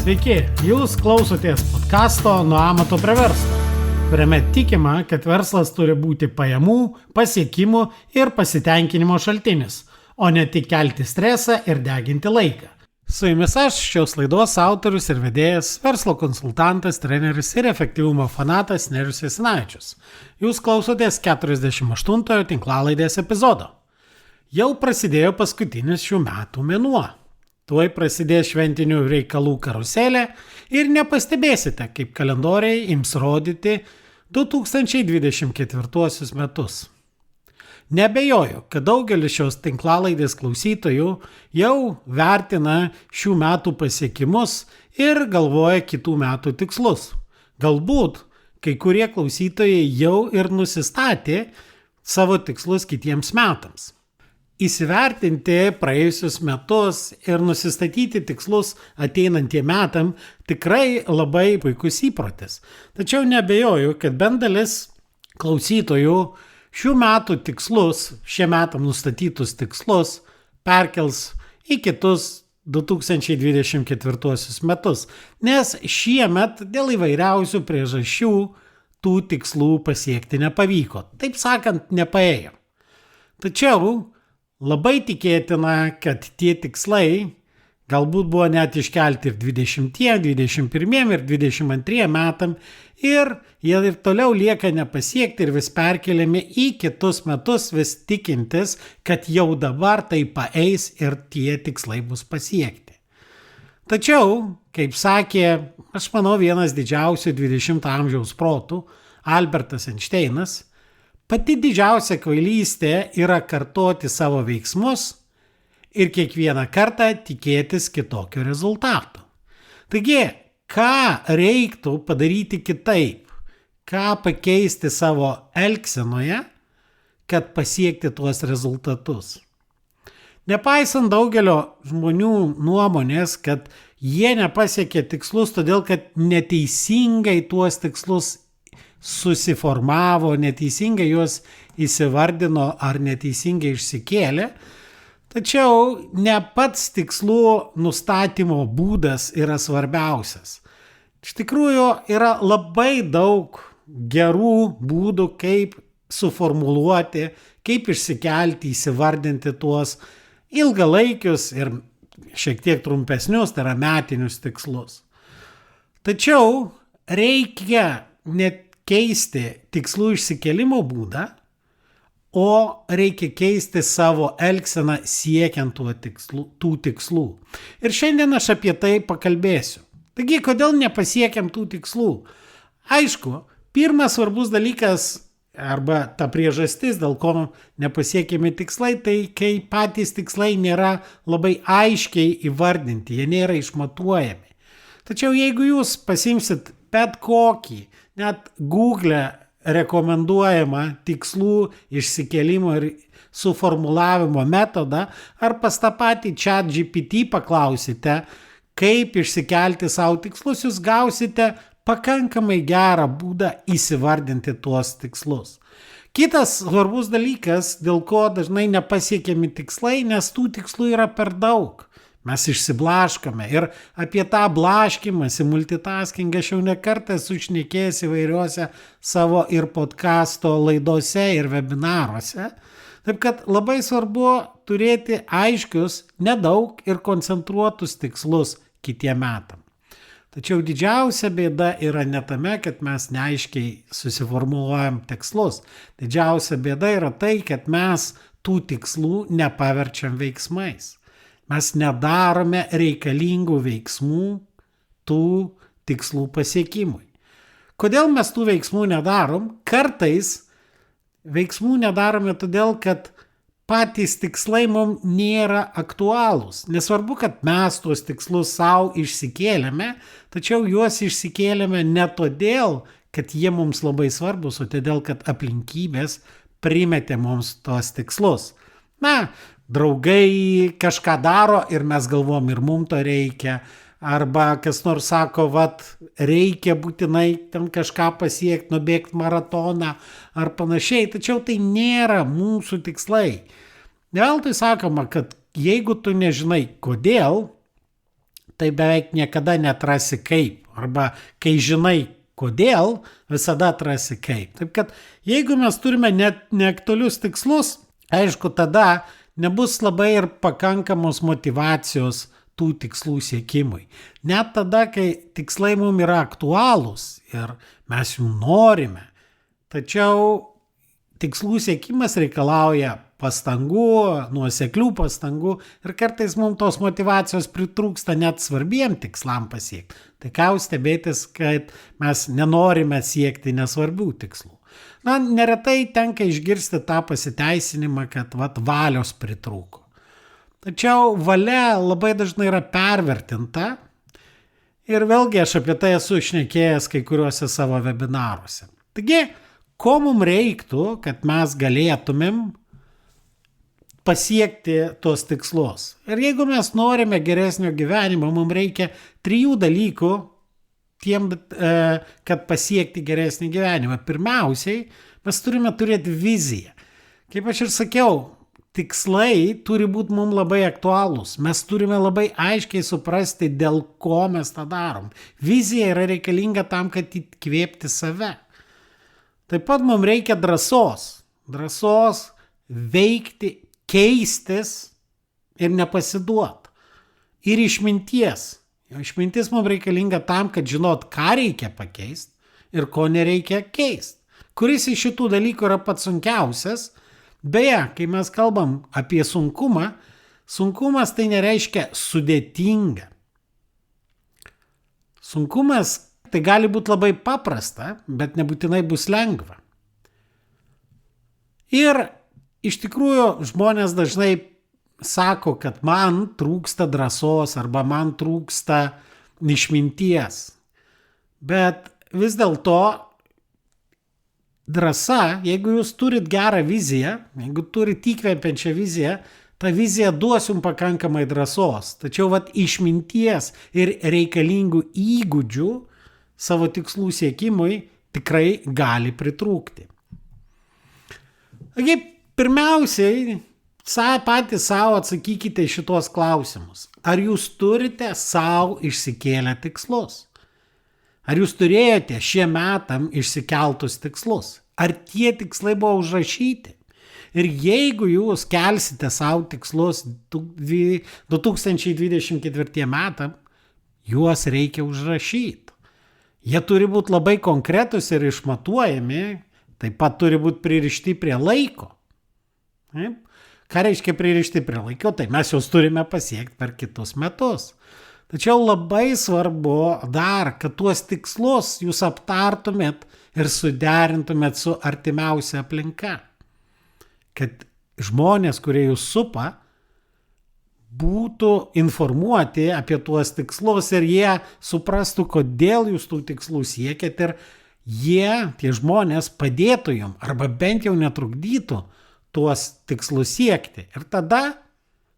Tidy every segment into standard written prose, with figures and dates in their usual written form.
Sveiki, jūs klausotės podcasto Nuo amato prie verslo, kuriame tikima, kad verslas turi būti pajamų, pasiekimų ir pasitenkinimo šaltinis, o ne tik kelti stresą ir deginti laiką. Su jumis aš, šios laidos autorius ir vedėjas, verslo konsultantas, treneris ir efektyvumo fanatas Nerijus Jasinavičius. Jūs klausotės 48-ojo tinklalaidės epizodo. Jau prasidėjo paskutinis šių metų mėnuo. Tuoj prasidės šventinių reikalų karuselė ir nepastebėsite, kaip kalendoriai ims rodyti 2024 metus. Neabejoju, kad daugelis šios tinklalaidės klausytojų jau vertina šių metų pasiekimus ir galvoja kitų metų tikslus. Galbūt kai kurie klausytojai jau ir nusistatė savo tikslus kitiems metams. Įsivertinti praėjusius metus ir nusistatyti tikslus ateinantiem metam tikrai labai puikus įprotis. Tačiau neabejoju, kad bent dalis klausytojų šių metų tikslus, šie metam nustatytus tikslus perkels į kitus 2024 metus, nes šiemet dėl įvairiausių priežasčių tų tikslų pasiekti nepavyko. Taip sakant, nepaėjo. Tačiau labai tikėtina, kad tie tikslai galbūt buvo net iškelti ir 20, 21 ir 22 metam ir jie ir toliau lieka nepasiekti ir vis perkeliami į kitus metus, vis tikintis, kad jau dabar tai paeis ir tie tikslai bus pasiekti. Tačiau, kaip sakė, aš manau, vienas didžiausių 20 amžiaus protų, Albertas Einšteinas, pati didžiausia kvailystė yra kartoti savo veiksmus ir kiekvieną kartą tikėtis kitokio rezultato. Taigi, ką reiktų padaryti kitaip, ką pakeisti savo elgsenoje, kad pasiekti tuos rezultatus. Nepaisant daugelio žmonių nuomonės, kad jie nepasiekė tikslus, todėl kad neteisingai tuos tikslus susiformavo, neteisingai juos įsivardino ar neteisingai išsikėlė, tačiau ne pats tikslų nustatymo būdas yra svarbiausias. Iš tikrųjų yra labai daug gerų būdų, kaip suformuluoti, kaip išsikelti, įsivardinti tuos ilgalaikius ir šiek tiek trumpesnius, tai yra metinius tikslus. Tačiau reikia net keisti tikslų išsikėlimo būdą, o reikia keisti savo elgseną siekiant tų tikslų. Ir šiandien aš apie tai pakalbėsiu. Taigi, kodėl nepasiekiam tų tikslų? Aišku, pirmas svarbus dalykas arba ta priežastis, dėl ko nepasiekiami tikslai, tai kai patys tikslai nėra labai aiškiai įvardinti, jie nėra išmatuojami. Tačiau jeigu jūs pasimsit bet kokį, net Google rekomenduojamą tikslų išsikėlimo ir suformulavimo metodą, ar pas tą patį ChatGPT paklausite, kaip išsikelti savo tikslus, jūs gausite pakankamai gerą būdą įsivardinti tuos tikslus. Kitas svarbus dalykas, dėl ko dažnai nepasiekiami tikslai, nes tų tikslų yra per daug. Mes išsiblaškome ir apie tą blaškymąsi, multitaskingą aš jau ne kartą esu šnekėjęs įvairiuose savo ir podcasto laidose ir webinaruose. Taip kad labai svarbu turėti aiškius, nedaug ir koncentruotus tikslus kitiem metam. Tačiau didžiausia bėda yra ne tame, kad mes neaiškiai susiformuluojam tikslus. Didžiausia bėda yra tai, kad mes tų tikslų nepaverčiam veiksmais. Mes nedarome reikalingų veiksmų tų tikslų pasiekimui. Kodėl mes tų veiksmų nedarom? Kartais veiksmų nedarome todėl, kad patys tikslai mums nėra aktualūs. Nesvarbu, kad mes tuos tikslus savo išsikėlėme, tačiau juos išsikėlėme ne todėl, kad jie mums labai svarbus, o todėl, kad aplinkybės primetė mums tuos tikslus. Draugai kažką daro ir mes galvom ir mums to reikia, arba kas nors sako, reikia būtinai ten kažką pasiekti, nubėgti maratoną ar panašiai, tačiau tai nėra mūsų tikslai. Ne veltui sakoma, kad jeigu tu nežinai kodėl, tai beveik niekada neatrasi kaip. Arba kai žinai kodėl, visada atrasi kaip. Taip kad jeigu mes turime net neaktualius tikslus, aišku, tada nebus labai ir pakankamos motyvacijos tų tikslų siekimui. Net tada, kai tikslai mums yra aktualūs ir mes jų norime, tačiau tikslų siekimas reikalauja pastangų, nuoseklių pastangų ir kartais mums tos motyvacijos pritrūksta net svarbiem tikslam pasiekti. Tai ką jūs stebėtis, kad mes nenorime siekti nesvarbių tikslų. Na, neretai tenka išgirsti tą pasiteisinimą, kad valios pritrūko. Tačiau valia labai dažnai yra pervertinta ir vėlgi aš apie tai esu šnekėjęs kai kuriuose savo webinaruose. Taigi, ko mums reiktų, kad mes galėtumėm pasiekti tos tikslus? Ir jeigu mes norime geresnio gyvenimo, mums reikia 3 dalykų, kad pasiekti geresnį gyvenimą. Pirmiausiai, mes turime turėti viziją. Kaip aš ir sakiau, tikslai turi būti mums labai aktualūs. Mes turime labai aiškiai suprasti, dėl ko mes tą darom. Vizija yra reikalinga tam, kad įkvėpti save. Taip pat mums reikia drąsos. Drąsos veikti, keistis ir nepasiduoti. Ir išminties. Išmintis mums reikalinga tam, kad žinot, ką reikia pakeisti ir ko nereikia keisti. Kuris iš šitų dalykų yra pats sunkiausias? Beje, kai mes kalbam apie sunkumą, sunkumas tai nereiškia sudėtinga. Sunkumas tai gali būti labai paprasta, bet nebūtinai bus lengva. Ir iš tikrųjų žmonės dažnai sako, kad man trūksta drąsos arba man trūksta išminties. Bet vis dėlto drąsa, jeigu jūs turit gerą viziją, jeigu turit įkvepiančią viziją, ta vizija duos jums pakankamai drąsos. Tačiau išminties ir reikalingų įgūdžių savo tikslų siekimui tikrai gali pritrūkti. Taigi, pirmiausiai, patys savo atsakykite šitos klausimus. Ar jūs turite savo išsikėlę tikslus? Ar jūs turėjote šie metam išsikeltus tikslus? Ar tie tikslai buvo užrašyti? Ir jeigu jūs kelsite savo tikslus 2024 metam, juos reikia užrašyti. Jie turi būti labai konkretus ir išmatuojami, taip pat turi būti pririšti prie laiko. Taip? Ką reiškia pririšti prie laiko? Tai mes juos turime pasiekti per kitus metus. Tačiau labai svarbu dar, kad tuos tikslus jūs aptartumėt ir suderintumėt su artimiausia aplinka. Kad žmonės, kurie jūs supa, būtų informuoti apie tuos tikslus ir jie suprastų, kodėl jūs tų tikslų siekėt ir tie žmonės padėtų jums arba bent jau netrukdytų tuos tikslus siekti. Ir tada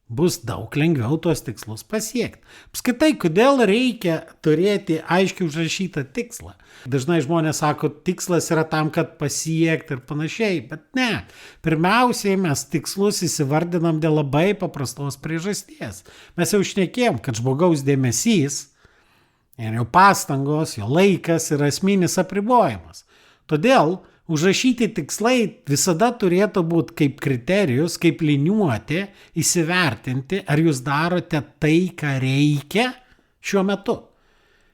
bus daug lengviau tuos tikslus pasiekti. Apskritai, kodėl reikia turėti aiškiai užrašytą tikslą? Dažnai žmonės sako, tikslas yra tam, kad pasiekti ir panašiai, bet ne. Pirmiausiai mes tikslus įsivardinam dėl labai paprastos priežasties. Mes jau šnekėjom, kad žmogaus dėmesys ir jo pastangos, jo laikas yra esminis apribojimas. Todėl užrašyti tikslai visada turėtų būti kaip kriterijus, kaip liniuoti, įsivertinti, ar jūs darote tai, ką reikia šiuo metu.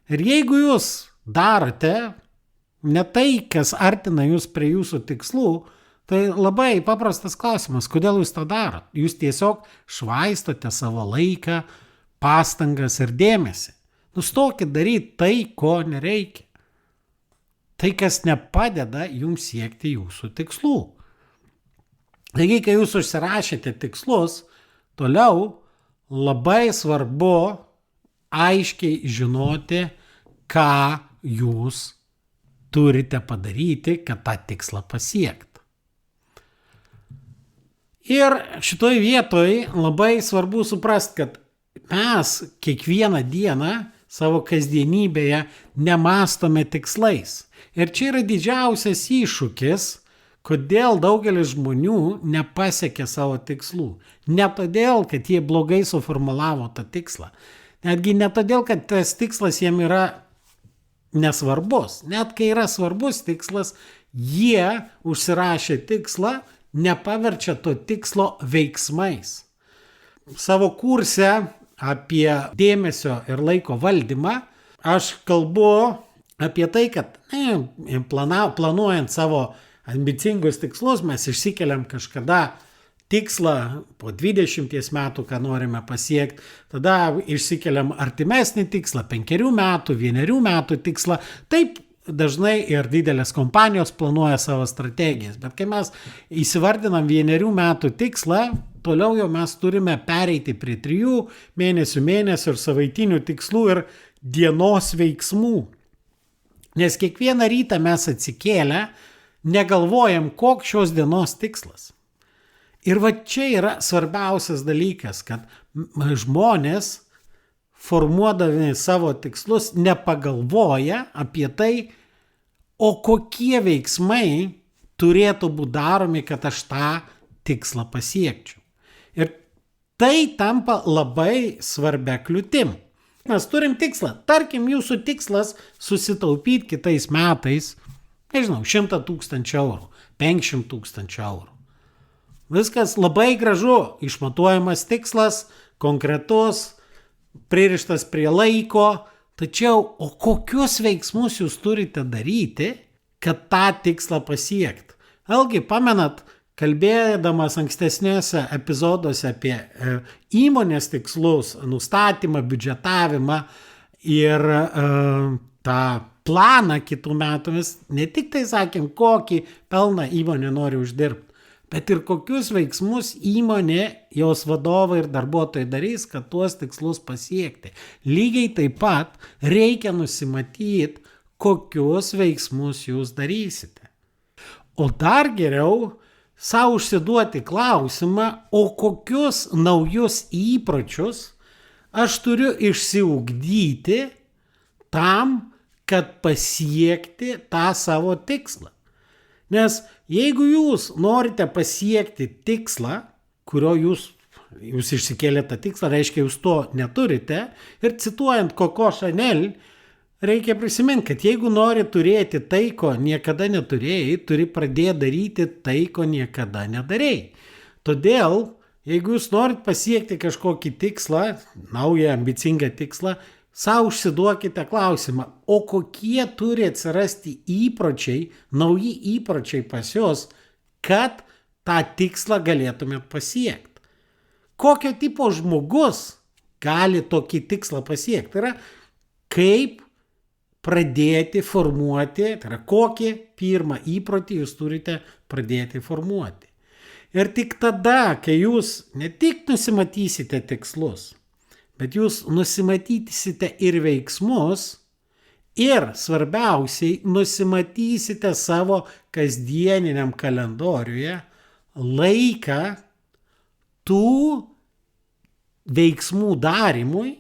Ir jeigu jūs darote ne tai, kas artina jūs prie jūsų tikslų, tai labai paprastas klausimas, kodėl jūs tą darot? Jūs tiesiog švaistote savo laiką, pastangas ir dėmesį. Nustokit daryti tai, ko nereikia. Tai, kas nepadeda jums siekti jūsų tikslų. Taigi, kai jūs užsirašėte tikslus, toliau labai svarbu aiškiai žinoti, ką jūs turite padaryti, kad tą tikslą pasiekti. Ir šitoj vietoj labai svarbu suprasti, kad mes kiekvieną dieną savo kasdienybėje nemąstome tikslais. Ir čia yra didžiausias iššūkis, kodėl daugelis žmonių nepasiekia savo tikslų. Ne todėl, kad jie blogai suformulavo tą tikslą. Netgi ne todėl, kad tas tikslas jiem yra nesvarbus. Net kai yra svarbus tikslas, jie užsirašę tikslą, nepaverčia to tikslo veiksmais. Savo kurse apie dėmesio ir laiko valdymą aš kalbu apie tai, kad planuojant savo ambicingus tikslus mes išsikeliam kažkada tikslą po 20 metų, ką norime pasiekti, tada išsikeliam artimesnį tikslą, 5 metų, 1 metų tikslą. Taip dažnai ir didelės kompanijos planuoja savo strategijas, bet kai mes įsivardinam 1 metų tikslą, toliau jau mes turime pereiti prie 3 mėnesių ir savaitinių tikslų ir dienos veiksmų. Nes kiekvieną rytą mes atsikėlę, negalvojam, koks šios dienos tikslas. Ir va čia yra svarbiausias dalykas, kad žmonės, formuodami savo tikslus, nepagalvoja apie tai, o kokie veiksmai turėtų būti daromi, kad aš tą tikslą pasiekčiau. Ir tai tampa labai svarbia kliūtim. Mes turim tikslą. Tarkim, jūsų tikslas susitaupyti kitais metais, 100 000 eurų, 500 000 eurų. Viskas labai gražu, išmatuojamas tikslas, konkretus, pririštas prie laiko, tačiau o kokius veiksmus jūs turite daryti, kad tą tikslą pasiekti? Vėlgi, pamenat, kalbėdamas ankstesnėse epizoduose apie įmonės tikslus, nustatymą, biudžetavimą ir tą planą kitų metų, mes ne tik tai sakėm, kokį pelną įmonė nori uždirbti, bet ir kokius veiksmus įmonė, jos vadovai ir darbuotojai darys, kad tuos tikslus pasiekti. Lygiai taip pat reikia nusimatyti, kokius veiksmus jūs darysite. O dar geriau savo užsiduoti klausimą, o kokius naujus įpročius aš turiu išsiugdyti tam, kad pasiekti tą savo tikslą. Nes jeigu jūs norite pasiekti tikslą, kurio jūs išsikėlėte tikslą, reiškia, jūs to neturite, ir cituojant Coco Chanel, reikia prisiminti, kad jeigu nori turėti tai, ko niekada neturėjai, turi pradėti daryti tai, ko niekada nedarėjai. Todėl, jeigu jūs norit pasiekti kažkokį tikslą, naują ambicingą tikslą, sau užsiduokite klausimą, o kokie turi atsirasti įpročiai, nauji įpročiai pas jūs, kad tą tikslą galėtumėt pasiekti. Kokio tipo žmogus gali tokį tikslą pasiekti? Tai yra, kaip pradėti formuoti, tai yra, kokį pirmą įprotį jūs turite pradėti formuoti. Ir tik tada, kai jūs ne tik nusimatysite tikslus, bet jūs nusimatysite ir veiksmus ir svarbiausiai nusimatysite savo kasdieniniam kalendoriuje laiką tų veiksmų darimui,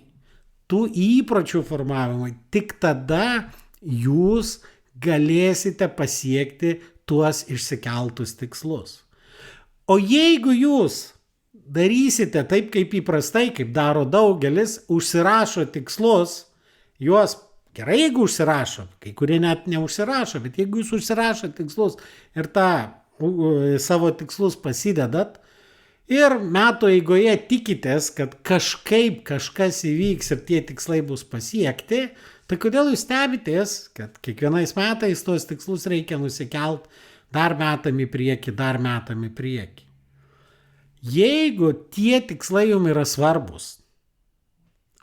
tų įpročių formavimui. Tik tada jūs galėsite pasiekti tuos išsikeltus tikslus. O jeigu jūs darysite taip, kaip įprastai, kaip daro daugelis, užsirašo tikslus, juos gerai, jeigu užsirašo, kai kurie net neužsirašo, bet jeigu jūs užsirašo tikslus ir savo tikslus pasidedat ir metų eigoje tikitės, kad kažkaip kažkas įvyks ir tie tikslai bus pasiekti, tai kodėl jūs stebitės, kad kiekvienais metais tos tikslus reikia nusikelt dar metam į priekį. Jeigu tie tikslai jums yra svarbus,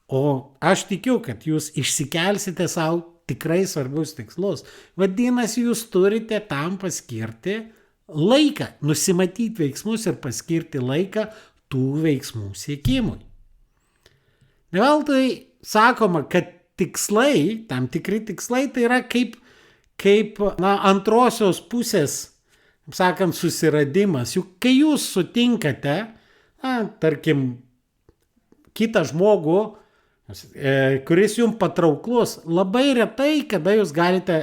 o aš tikiu, kad jūs išsikelsite savo tikrai svarbius tikslus, vadinasi, jūs turite tam paskirti laiką, nusimatyti veiksmus ir paskirti laiką tų veiksmų siekimui. Ne veltui sakoma, kad tikslai, tam tikri tikslai, tai yra kaip antrosios pusės, sakant, susiradimas. Juk kai jūs sutinkate, tarkim, kitą žmogų, kuris jums patrauklus, labai retai, kada jūs galite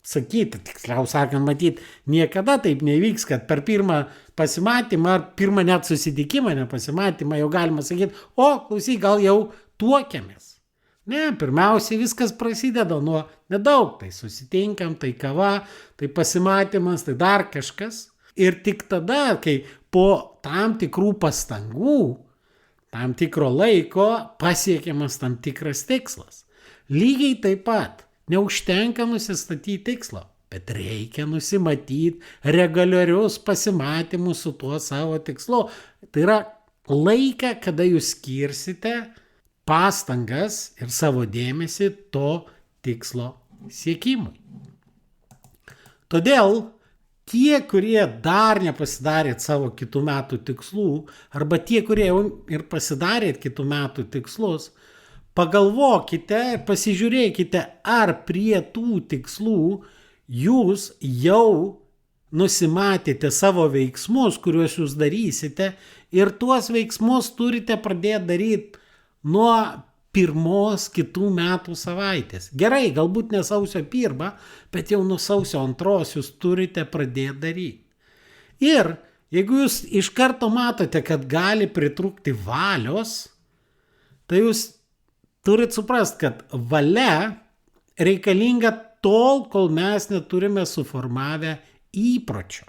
sakyti, tiksliau sakant, matyti, niekada taip nevyks, kad per pirmą pasimatymą ar pirmą net susitikimą, nepasimatymą, jau galima sakyti, o, klausyk, gal jau tuokiamės. Ne, pirmiausiai viskas prasideda nuo nedaug. Tai susitinkam, tai kava, tai pasimatymas, tai dar kažkas. Ir tik tada, kai po tam tikrų pastangų, tam tikro laiko pasiekiamas tam tikras tikslas. Lygiai taip pat neužtenka nusistatyti tikslo, bet reikia nusimatyti reguliarius pasimatymus su tuo savo tikslu. Tai yra laiką, kada jūs skirsite pastangas ir savo dėmesį to tikslo siekimui. Todėl tie, kurie dar nepasidarėt savo kitų metų tikslų, arba tie, kurie jau ir pasidarėt kitų metų tikslus, pagalvokite ir pasižiūrėkite, ar prie tų tikslų jūs jau nusimatėte savo veiksmus, kuriuos jūs darysite, ir tuos veiksmus turite pradėti daryti nuo pirmos kitų metų savaitės. Gerai, galbūt ne sausio 1, bet jau nuo sausio 2 jūs turite pradėti daryti. Ir jeigu jūs iš karto matote, kad gali pritrūkti valios, tai jūs turit suprasti, kad valia reikalinga tol, kol mes neturime suformavę įpročio.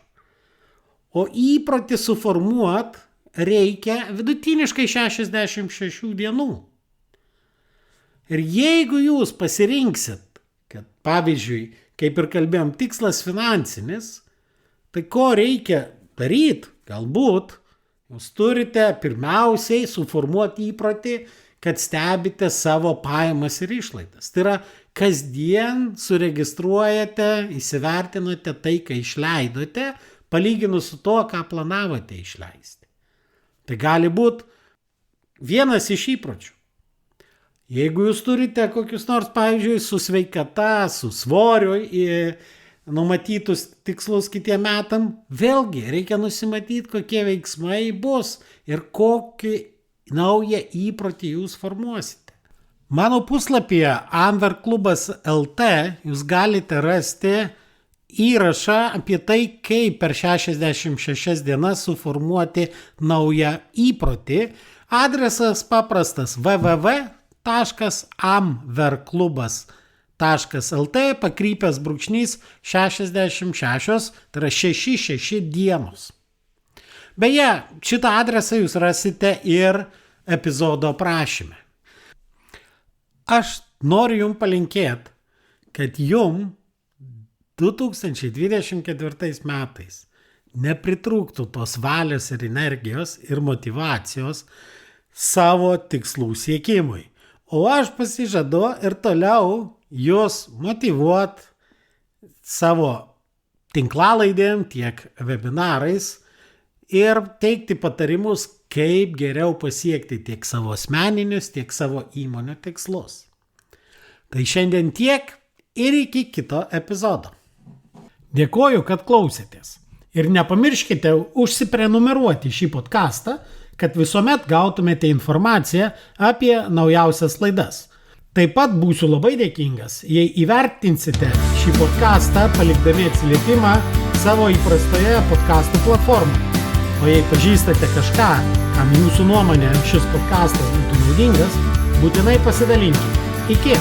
O įprotį suformuot reikia vidutiniškai 66 dienų. Ir jeigu jūs pasirinksit, kad pavyzdžiui, kaip ir kalbėjom, tikslas finansinis, tai ko reikia daryti? Galbūt jūs turite pirmiausiai suformuoti įprotį, kad stebite savo pajamas ir išlaidas. Tai yra, kasdien suregistruojate, įsivertinate tai, ką išleidote, palyginus su to, ką planavote išleisti. Tai gali būti vienas iš įpročių. Jeigu jūs turite kokius nors, pavyzdžiui, su sveikata, su svoriu numatytus tikslus kitiem metam, vėlgi reikia nusimatyti, kokie veiksmai bus ir kokį naują įprotį jūs formuosite. Mano puslapyje anverklubas.lt jūs galite rasti įrašą apie tai, kaip per 66 dienas suformuoti naują įprotį. Adresas paprastas www.amverklubas.lt /66, tai yra 66 dienos. Beje, šitą adresą jūs rasite ir epizodo aprašyme. Aš noriu jums palinkėti, kad jums 2024 metais nepritrūktų tos valios ir energijos ir motyvacijos savo tikslų siekimui. O aš pasižadu ir toliau jūs motyvuot savo tinklalaidėm, tiek webinarais ir teikti patarimus, kaip geriau pasiekti tiek savo asmeninius, tiek savo įmonių tikslus. Tai šiandien tiek ir iki kito epizodo. Dėkoju, kad klausėtės. Ir nepamirškite užsiprenumeruoti šį podcastą, kad visuomet gautumėte informaciją apie naujausias laidas. Taip pat būsiu labai dėkingas, jei įvertinsite šį podcastą, palikdami atsiliepimą savo įprastoje podcastų platformoje. O jei pažįstate kažką, kam jūsų nuomonė šis podcastas būtų naudingas, būtinai pasidalinkite. Iki!